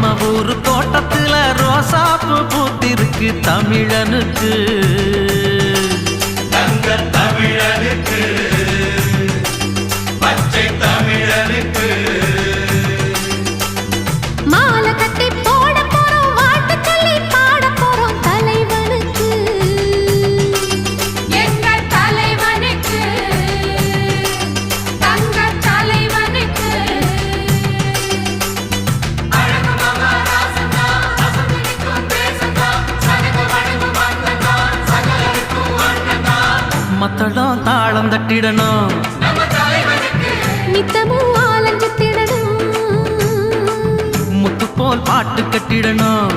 நம்ம ஊரு தோட்டத்துல ரோசாப்பு பூத்திருக்கு தமிழனுக்கு தங்க தமிழனுக்கு பச்சை தமிழனுக்கு மாலை கட்டி போட போறோம் வாழ்த்து சொல்லி பாட போறோம் தலைவனுக்கு எங்கள் தலைவனுக்கு தங்க தலைவனுக்கு அழகு மகாராசனா அசந்திக்கும் தேசனா சனக வடகு மன்னனா சகலருக்கும் அண்ணனா மத்தளம் தாளம் தட்டிடணும் நம்ம தலைவனுக்கு நித்தமும் ஆலஞ்சு திடணும் முத்து போல் பாட்டு கட்டிடணும்